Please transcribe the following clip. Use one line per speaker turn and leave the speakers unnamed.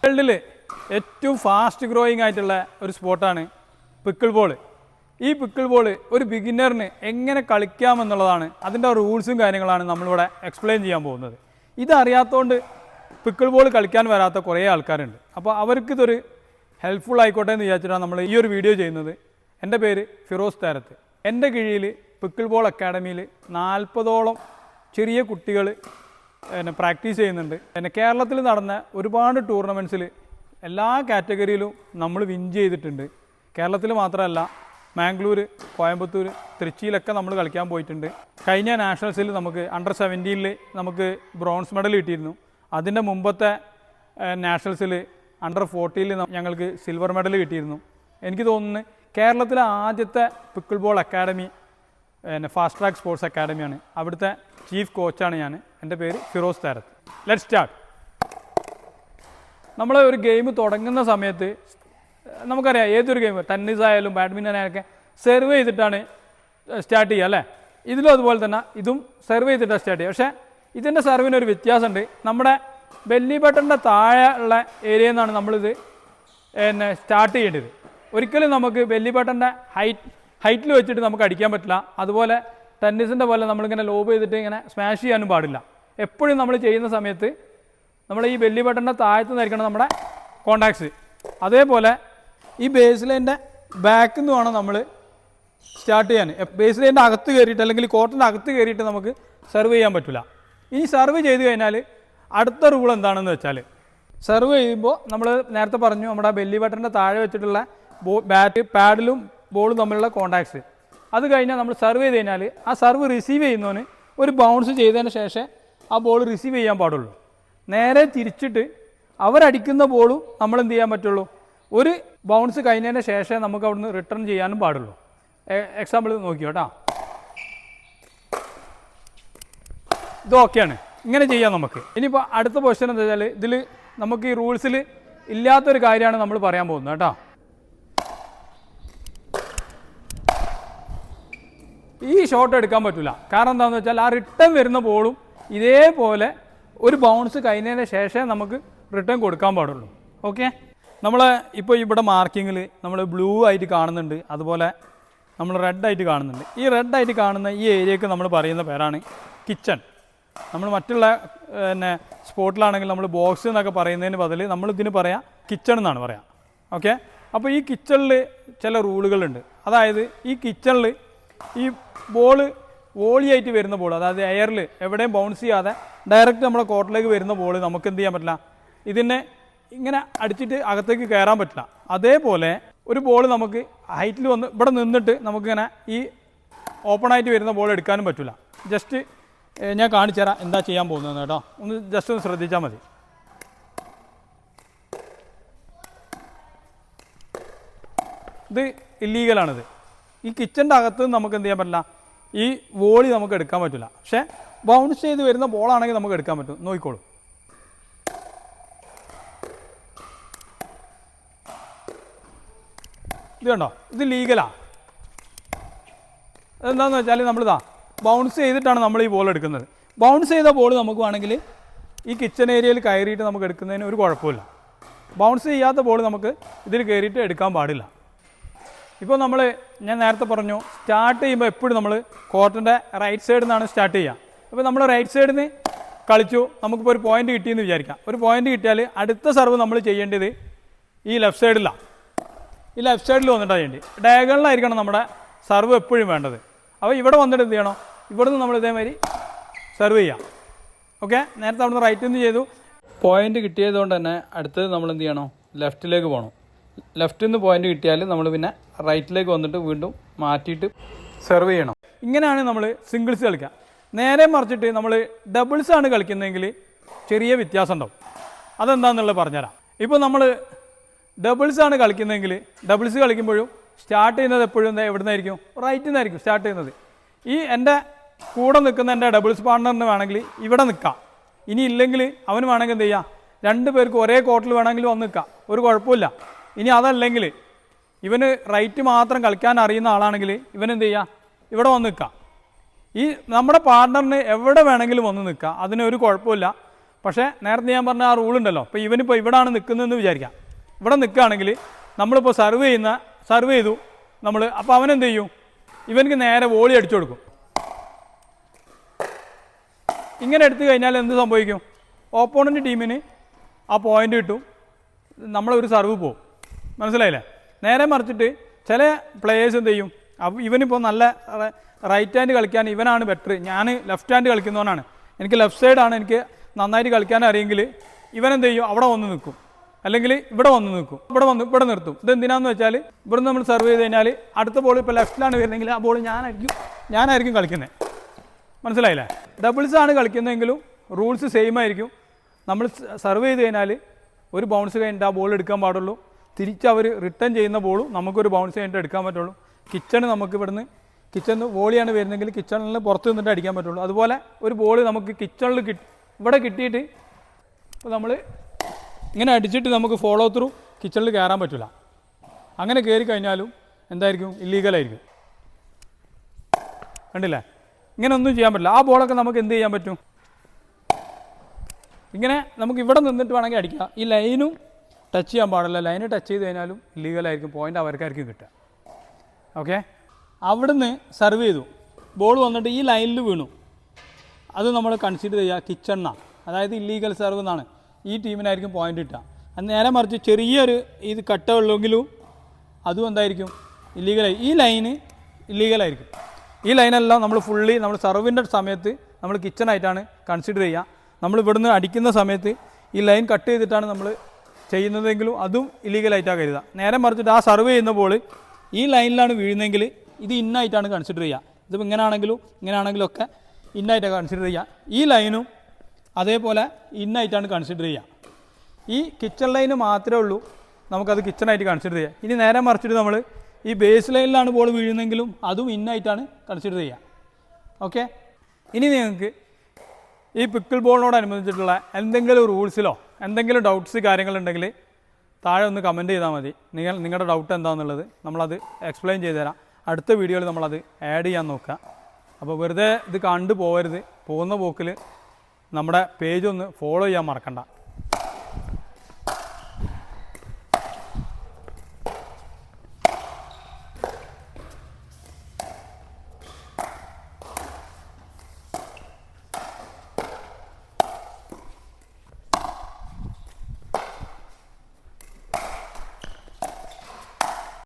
വേൾഡിൽ ഏറ്റവും fast growing ആയിട്ടുള്ള ഒരു സ്പോർട്ടാണ് പിക്കിൾ ബോൾ. ഈ പിക്കിൾ ബോൾ ഒരു ബിഗിനറിന് എങ്ങനെ കളിക്കാമെന്നുള്ളതാണ്, അതിൻ്റെ റൂൾസും കാര്യങ്ങളാണ് നമ്മളിവിടെ എക്സ്പ്ലെയിൻ ചെയ്യാൻ പോകുന്നത്. ഇതറിയാത്തതുകൊണ്ട് പിക്കിൾ ബോൾ കളിക്കാൻ വരാത്ത കുറേ ആൾക്കാരുണ്ട്. അപ്പോൾ അവർക്കിതൊരു ഹെൽപ്ഫുൾ ആയിക്കോട്ടെ എന്ന് വിചാരിച്ചിട്ടാണ് നമ്മൾ ഈ ഒരു വീഡിയോ ചെയ്യുന്നത്. എൻ്റെ പേര് ഫിറോസ് താരത്ത്. എൻ്റെ കീഴിൽ പിക്കിൾ ബോൾ അക്കാഡമിയിൽ 40ഓളം ചെറിയ കുട്ടികൾ പ്രാക്ടീസ് ചെയ്യുന്നുണ്ട്. കേരളത്തിൽ നടന്ന ഒരുപാട് ടൂർണമെൻറ്റ്സിൽ എല്ലാ കാറ്റഗറിയിലും നമ്മൾ വിൻ ചെയ്തിട്ടുണ്ട്. കേരളത്തിൽ മാത്രമല്ല, മാംഗ്ലൂർ, കോയമ്പത്തൂർ, തൃച്ചിയിലൊക്കെ നമ്മൾ കളിക്കാൻ പോയിട്ടുണ്ട്. കഴിഞ്ഞ നാഷണൽസിൽ നമുക്ക് അണ്ടർ 17 നമുക്ക് ബ്രോൺസ് മെഡൽ കിട്ടിയിരുന്നു. അതിൻ്റെ മുമ്പത്തെ നാഷണൽസിൽ അണ്ടർ 40 ഞങ്ങൾക്ക് സിൽവർ മെഡൽ കിട്ടിയിരുന്നു. എനിക്ക് തോന്നുന്നു കേരളത്തിലെ ആദ്യത്തെ pickleball academy fast track sports അക്കാഡമിയാണ്. അവിടുത്തെ ചീഫ് കോച്ചാണ് ഞാൻ. എൻ്റെ പേര് ഫിറോസ് താരത്ത്. Let start. നമ്മൾ ഒരു ഗെയിം തുടങ്ങുന്ന സമയത്ത് നമുക്കറിയാം, ഏതൊരു ഗെയിം, ടെന്നീസ് ആയാലും ബാഡ്മിൻ്റൺ ആയാലൊക്കെ സെർവ് ചെയ്തിട്ടാണ് സ്റ്റാർട്ട് ചെയ്യുക അല്ലേ. ഇതിലും അതുപോലെ തന്നെ ഇതും സെർവ് ചെയ്തിട്ടാണ് സ്റ്റാർട്ട് ചെയ്യുക. പക്ഷേ ഇതിൻ്റെ സെർവിനൊരു വ്യത്യാസമുണ്ട്. നമ്മുടെ ബെല്ലി ബട്ടൻ്റെ താഴെ ഉള്ള ഏരിയയിൽ നിന്നാണ് നമ്മളിത് സ്റ്റാർട്ട് ചെയ്യേണ്ടത്. ഒരിക്കലും നമുക്ക് ബെല്ലി ബട്ടൻ്റെ ഹൈറ്റിൽ വെച്ചിട്ട് നമുക്ക് അടിക്കാൻ പറ്റില്ല. അതുപോലെ ടെന്നീസിൻ്റെ പോലെ നമ്മളിങ്ങനെ ലോബ് ചെയ്തിട്ട് ഇങ്ങനെ സ്മാഷ് ചെയ്യാനും പാടില്ല. എപ്പോഴും നമ്മൾ ചെയ്യുന്ന സമയത്ത് നമ്മൾ ഈ ബെല്ലി ബട്ടൻ്റെ താഴത്ത് നിന്നായിരിക്കണം നമ്മുടെ കോണ്ടാക്ട്സ്. അതേപോലെ ഈ ബേസ് ലൈൻ്റെ ബാക്കിൽ നിന്ന് വേണം നമ്മൾ സ്റ്റാർട്ട് ചെയ്യാൻ. ബേസ് ലൈൻ്റെ അകത്ത് കയറിയിട്ട് അല്ലെങ്കിൽ കോർട്ടിൻ്റെ അകത്ത് കയറിയിട്ട് നമുക്ക് സെർവ് ചെയ്യാൻ പറ്റില്ല. ഈ സെർവ് ചെയ്ത് കഴിഞ്ഞാൽ അടുത്ത റൂൾ എന്താണെന്ന് വെച്ചാൽ, സെർവ് ചെയ്യുമ്പോൾ നമ്മൾ നേരത്തെ പറഞ്ഞു നമ്മുടെ ബെല്ലി ബട്ടൻ്റെ താഴെ വെച്ചിട്ടുള്ള ബാറ്റ് പാഡിലും ബോളും തമ്മിലുള്ള കോണ്ടാക്ട്സ്, അത് കഴിഞ്ഞാൽ നമ്മൾ സെർവ് ചെയ്ത് കഴിഞ്ഞാൽ ആ സെർവ് റിസീവ് ചെയ്യുന്നവന് ഒരു ബൗൺസ് ചെയ്തതിന് ശേഷം ആ ബോൾ റിസീവ് ചെയ്യാൻ പാടുള്ളൂ. നേരെ തിരിച്ചിട്ട് അവരടിക്കുന്ന ബോളും നമ്മൾ എന്ത് ചെയ്യാൻ പറ്റുള്ളൂ, ഒരു ബൗൺസ് കഴിഞ്ഞതിന് ശേഷം നമുക്ക് അവിടുന്ന് റിട്ടേൺ ചെയ്യാനും പാടുള്ളൂ. എക്സാമ്പിൾ നോക്കിയോ കേട്ടോ. ഇതൊക്കെയാണ്, ഇങ്ങനെ ചെയ്യാം നമുക്ക്. ഇനിയിപ്പോൾ അടുത്ത ക്വസ്റ്റ്യൻ എന്താ വെച്ചാൽ, ഇതിൽ നമുക്ക് ഈ റൂൾസിൽ ഇല്ലാത്തൊരു കാര്യമാണ് നമ്മൾ പറയാൻ പോകുന്നത് കേട്ടോ. ഈ ഷോട്ട് എടുക്കാൻ പറ്റില്ല. കാരണം എന്താണെന്ന് വെച്ചാൽ ആ റിട്ടേൺ വരുന്ന ബോളും ഇതേപോലെ ഒരു ബൗൺസ് കഴിഞ്ഞതിന് ശേഷം നമുക്ക് റിട്ടേൺ കൊടുക്കാൻ പാടുള്ളൂ. ഓക്കെ, നമ്മൾ ഇപ്പോൾ ഇവിടെ മാർക്കിങ്ങിൽ നമ്മൾ ബ്ലൂ ആയിട്ട് കാണുന്നുണ്ട്, അതുപോലെ നമ്മൾ റെഡ് ആയിട്ട് കാണുന്നുണ്ട്. ഈ റെഡ് ആയിട്ട് കാണുന്ന ഈ ഏരിയക്ക് നമ്മൾ പറയുന്ന പേരാണ് കിച്ചൺ. നമ്മൾ മറ്റുള്ള സ്പോർട്ടിലാണെങ്കിൽ നമ്മൾ ബോക്സ് എന്നൊക്കെ പറയുന്നതിന് ബദൽ നമ്മളിതിന് പറയാം കിച്ചൺ എന്നാണ് പറയാം. ഓക്കെ, അപ്പോൾ ഈ കിച്ചണിൽ ചില റൂളുകളുണ്ട്. അതായത് ഈ കിച്ചണിൽ ഈ ബോൾ വോളിയായിട്ട് വരുന്ന ബോൾ, അതായത് എയറിൽ എവിടെയും ബൗൺസ് ചെയ്യാതെ ഡയറക്റ്റ് നമ്മുടെ കോർട്ടിലേക്ക് വരുന്ന ബോൾ നമുക്ക് എന്ത് ചെയ്യാൻ പറ്റില്ല, ഇതിനെ ഇങ്ങനെ അടിച്ചിട്ട് അകത്തേക്ക് കയറാൻ പറ്റില്ല. അതേപോലെ ഒരു ബോൾ നമുക്ക് ഹൈറ്റിൽ വന്ന് ഇവിടെ നിന്നിട്ട് നമുക്കിങ്ങനെ ഈ ഓപ്പണായിട്ട് വരുന്ന ബോൾ എടുക്കാനും പറ്റില്ല. ജസ്റ്റ് ഞാൻ കാണിച്ചു തരാം എന്താ ചെയ്യാൻ പോകുന്നത് കേട്ടോ. ജസ്റ്റ് ഒന്ന് ശ്രദ്ധിച്ചാൽ മതി. ഇത് ഇല്ലീഗലാണിത്. ഈ കിച്ചൻ്റെ അകത്ത് നമുക്ക് എന്ത് ചെയ്യാൻ പറ്റില്ല, ഈ വോളി നമുക്ക് എടുക്കാൻ പറ്റില്ല. പക്ഷേ ബൗൺസ് ചെയ്ത് വരുന്ന ബോളാണെങ്കിൽ നമുക്ക് എടുക്കാൻ പറ്റും. നോക്കിക്കോളൂ. ഇത് കണ്ടോ, ഇത് ലീഗലാണ്. അതെന്താണെന്ന് വെച്ചാൽ നമ്മളിതാ ബൗൺസ് ചെയ്തിട്ടാണ് നമ്മൾ ഈ ബോൾ എടുക്കുന്നത്. ബൗൺസ് ചെയ്ത ബോൾ നമുക്ക് വേണമെങ്കിൽ ഈ കിച്ചൺ ഏരിയയിൽ കയറിയിട്ട് നമുക്ക് എടുക്കുന്നതിന് ഒരു കുഴപ്പമില്ല. ബൗൺസ് ചെയ്യാത്ത ബോൾ നമുക്ക് ഇതിൽ കയറിയിട്ട് എടുക്കാൻ പാടില്ല. ഇപ്പോൾ ഞാൻ നേരത്തെ പറഞ്ഞു, സ്റ്റാർട്ട് ചെയ്യുമ്പോൾ എപ്പോഴും നമ്മൾ കോർട്ടിൻ്റെ റൈറ്റ് സൈഡിൽ നിന്നാണ് സ്റ്റാർട്ട് ചെയ്യുക. അപ്പോൾ നമ്മൾ റൈറ്റ് സൈഡിൽ നിന്ന് കളിച്ചു, നമുക്കിപ്പോൾ ഒരു പോയിന്റ് കിട്ടിയെന്ന് വിചാരിക്കാം. ഒരു പോയിന്റ് കിട്ടിയാൽ അടുത്ത സർവ് നമ്മൾ ചെയ്യേണ്ടത് ഈ ലെഫ്റ്റ് സൈഡിലാണ്. ഈ ലെഫ്റ്റ് സൈഡിൽ വന്നിട്ടാണ് ചെയ്യേണ്ടത്. ഡയഗണലായിരിക്കണം നമ്മുടെ സർവ് എപ്പോഴും വേണ്ടത്. അപ്പോൾ ഇവിടെ വന്നിട്ട് എന്ത് ചെയ്യണം, ഇവിടെ നിന്ന് നമ്മൾ ഇതേമാതിരി സെർവ് ചെയ്യാം. ഓക്കെ, നേരത്തെ അവിടുന്ന് റൈറ്റിൽ നിന്ന് ചെയ്തു. പോയിന്റ് കിട്ടിയതുകൊണ്ട് തന്നെ അടുത്തത് നമ്മൾ എന്ത് ചെയ്യണം, ലെഫ്റ്റിലേക്ക് പോകണം. ലെഫ്റ്റിൽ നിന്ന് പോയിന്റ് കിട്ടിയാൽ നമ്മൾ പിന്നെ റൈറ്റിലേക്ക് വന്നിട്ട് വീണ്ടും മാറ്റിയിട്ട് സെർവ് ചെയ്യണം. ഇങ്ങനെയാണ് നമ്മൾ സിംഗിൾസ് കളിക്കുക. നേരെ മറിച്ചിട്ട് നമ്മൾ ഡബിൾസ് ആണ് കളിക്കുന്നതെങ്കിൽ ചെറിയ വ്യത്യാസം ഉണ്ടാവും. അതെന്താണെന്നുള്ളത് പറഞ്ഞുതരാം. ഇപ്പോൾ നമ്മൾ ഡബിൾസ് ആണ് കളിക്കുന്നതെങ്കിൽ ഡബിൾസ് കളിക്കുമ്പോഴും സ്റ്റാർട്ട് ചെയ്യുന്നത് എപ്പോഴും എവിടെ നിന്നായിരിക്കും, റൈറ്റിൽ നിന്നായിരിക്കും സ്റ്റാർട്ട് ചെയ്യുന്നത്. ഈ എൻ്റെ കൂടെ നിൽക്കുന്ന എൻ്റെ ഡബിൾസ് പാർട്ണറിന് വേണമെങ്കിൽ ഇവിടെ നിൽക്കാം. ഇനി ഇല്ലെങ്കിൽ അവന് വേണമെങ്കിൽ എന്ത് ചെയ്യാം, 2 പേർക്ക് ഒരേ കോർട്ടിൽ വേണമെങ്കിൽ വന്ന് നിൽക്കാം, ഒരു കുഴപ്പമില്ല. ഇനി അതല്ലെങ്കിൽ ഇവന് റൈറ്റ് മാത്രം കളിക്കാൻ അറിയുന്ന ആളാണെങ്കിൽ ഇവൻ എന്ത് ചെയ്യുക, ഇവിടെ വന്ന് നിൽക്കാം. ഈ നമ്മുടെ പാർട്ണറിന് എവിടെ വേണമെങ്കിലും വന്ന് നിൽക്കാം, അതിനൊരു കുഴപ്പമില്ല. പക്ഷേ നേരത്തെ ഞാൻ പറഞ്ഞ ആ റൂളുണ്ടല്ലോ, ഇപ്പോൾ ഇവനിപ്പോൾ ഇവിടെയാണ് നിൽക്കുന്നതെന്ന് വിചാരിക്കാം. ഇവിടെ നിൽക്കുകയാണെങ്കിൽ നമ്മളിപ്പോൾ സർവ് ചെയ്തു നമ്മൾ, അപ്പോൾ അവനെന്ത് ചെയ്യും, ഇവനക്ക് നേരെ വോളി അടിച്ചു കൊടുക്കും. ഇങ്ങനെ എടുത്തു കഴിഞ്ഞാൽ എന്ത് സംഭവിക്കും, ഓപ്പോണൻറ്റ് ടീമിന് ആ പോയിൻ്റ് കിട്ടും, നമ്മളൊരു സർവ് പോകും. മനസ്സിലായില്ലേ? നേരെ മറിച്ചിട്ട് ചില പ്ലേയേഴ്സ് എന്ത് ചെയ്യും, ഇവനിപ്പോൾ നല്ല റൈറ്റ് ഹാൻഡ് കളിക്കാൻ ഇവനാണ് ബെറ്റർ, ഞാൻ ലെഫ്റ്റ് ഹാൻഡ് കളിക്കുന്നവനാണ്, എനിക്ക് ലെഫ്റ്റ് സൈഡാണ് എനിക്ക് നന്നായിട്ട് കളിക്കാൻ അറിയെങ്കിൽ ഇവനെന്ത് ചെയ്യും, അവിടെ വന്ന് നിൽക്കും, അല്ലെങ്കിൽ ഇവിടെ വന്ന് നിൽക്കും, ഇവിടെ നിർത്തും. ഇതെന്തിനാന്ന് വെച്ചാൽ ഇവിടുന്ന് നമ്മൾ സർവ് ചെയ്ത് കഴിഞ്ഞാൽ അടുത്ത ബോൾ ഇപ്പോൾ ലെഫ്റ്റിലാണ് വരുന്നതെങ്കിൽ ആ ബോൾ ഞാനായിരിക്കും കളിക്കുന്നത്. മനസ്സിലായില്ലേ? ഡബിൾസ് ആണ് കളിക്കുന്നതെങ്കിലും റൂൾസ് സെയിം ആയിരിക്കും. നമ്മൾ സർവ് ചെയ്ത് കഴിഞ്ഞാൽ ഒരു ബൗൺസ് കഴിഞ്ഞിട്ട് ആ ബോൾ എടുക്കാൻ പാടുള്ളൂ. തിരിച്ച് അവർ റിട്ടേൺ ചെയ്യുന്ന ബോളും നമുക്കൊരു ബൗൺസ് കഴിഞ്ഞിട്ട് എടുക്കാൻ പറ്റുള്ളൂ. നമുക്ക് ഇവിടുന്ന് കിച്ചണിൽ വോളിയാണ് വരുന്നതെങ്കിൽ കിച്ചണിൽ പുറത്ത് നിന്നിട്ട് അടിക്കാൻ പറ്റുള്ളൂ. അതുപോലെ ഒരു ബോൾ നമുക്ക് കിച്ചണിൽ ഇവിടെ കിട്ടിയിട്ട് ഇപ്പോൾ നമ്മൾ ഇങ്ങനെ അടിച്ചിട്ട് നമുക്ക് ഫോളോ ത്രൂ കിച്ചണിൽ കയറാൻ പറ്റില്ല. അങ്ങനെ കയറി കഴിഞ്ഞാലും എന്തായിരിക്കും, ഇല്ലീഗലായിരിക്കും. കണ്ടില്ലേ? ഇങ്ങനെ ഒന്നും ചെയ്യാൻ പറ്റില്ല. ആ ബോളൊക്കെ നമുക്ക് എന്ത് ചെയ്യാൻ പറ്റും, ഇങ്ങനെ നമുക്ക് ഇവിടെ നിന്നിട്ട് വേണമെങ്കിൽ അടിക്കാം. ഈ ലൈനും ടച്ച് ചെയ്യാൻ പാടില്ല. ലൈന് ടച്ച് ചെയ്ത് കഴിഞ്ഞാലും ഇല്ലീഗലായിരിക്കും, പോയിൻ്റ് അവർക്കായിരിക്കും കിട്ടുക. ഓക്കെ, അവിടുന്ന് സർവ് ചെയ്തു, ബോൾ വന്നിട്ട് ഈ ലൈനിൽ വീണു, അത് നമ്മൾ കൺസിഡർ ചെയ്യുക കിച്ചണിനാണ്, അതായത് ഇല്ലീഗൽ സർവ് എന്നാണ്. ഈ ടീമിനായിരിക്കും പോയിൻ്റ് കിട്ടുക. അത് നേരെ മറിച്ച് ചെറിയൊരു ഇത് കട്ട ഉള്ളെങ്കിലും അതും എന്തായിരിക്കും, ഇല്ലീഗലായി. ഈ ലൈന് ഇല്ലീഗലായിരിക്കും. ഈ ലൈനെല്ലാം നമ്മൾ സർവിൻ്റെ സമയത്ത് നമ്മൾ കിച്ചണായിട്ടാണ് കൺസിഡർ ചെയ്യുക. നമ്മൾ ഇവിടുന്ന് അടിക്കുന്ന സമയത്ത് ഈ ലൈൻ കട്ട് ചെയ്തിട്ടാണ് നമ്മൾ ചെയ്യുന്നതെങ്കിലും അതും ഇല്ലീഗലായിട്ടാണ് കരുതുക. നേരെ മറിച്ചിട്ട് ആ സർവ് ചെയ്യുന്ന ബോൾ ഈ ലൈനിലാണ് വീഴുന്നതെങ്കിൽ ഇത് ഇന്നായിട്ടാണ് കൺസിഡർ ചെയ്യുക. ഇതിപ്പോൾ ഇങ്ങനെയാണെങ്കിലും ഒക്കെ ഇന്നായിട്ടാണ് കൺസിഡർ ചെയ്യുക. ഈ ലൈനും അതേപോലെ ഇന്നായിട്ടാണ് കൺസിഡർ ചെയ്യുക. ഈ കിച്ചൺ ലൈന് മാത്രമേ ഉള്ളൂ നമുക്കത് കിച്ചണായിട്ട് കൺസിഡർ ചെയ്യുക. ഇനി നേരെ മറിച്ചിട്ട് നമ്മൾ ഈ ബേസ് ലൈനിലാണ് ബോൾ വീഴുന്നെങ്കിലും അതും ഇന്നായിട്ടാണ് കൺസിഡർ ചെയ്യുക. ഓക്കെ, ഇനി നിങ്ങൾക്ക് ഈ പിക്കിൾ ബോളിനോടനുബന്ധിച്ചിട്ടുള്ള എന്തെങ്കിലും റൂൾസിലോ എന്തെങ്കിലും ഡൗട്ട്സ് കാര്യങ്ങളുണ്ടെങ്കിൽ താഴെ ഒന്ന് കമൻറ്റ് ചെയ്താൽ മതി. നിങ്ങളുടെ ഡൗട്ട് എന്താണെന്നുള്ളത് നമ്മളത് എക്സ്പ്ലെയിൻ ചെയ്ത് തരാം. അടുത്ത വീഡിയോയിൽ നമ്മളത് ആഡ് ചെയ്യാൻ നോക്കുക. അപ്പോൾ വെറുതെ ഇത് കണ്ടു പോകരുത്. പോകുന്ന പോക്കിൽ നമ്മുടെ പേജ് ഒന്ന് ഫോളോ ചെയ്യാൻ മറക്കണ്ട.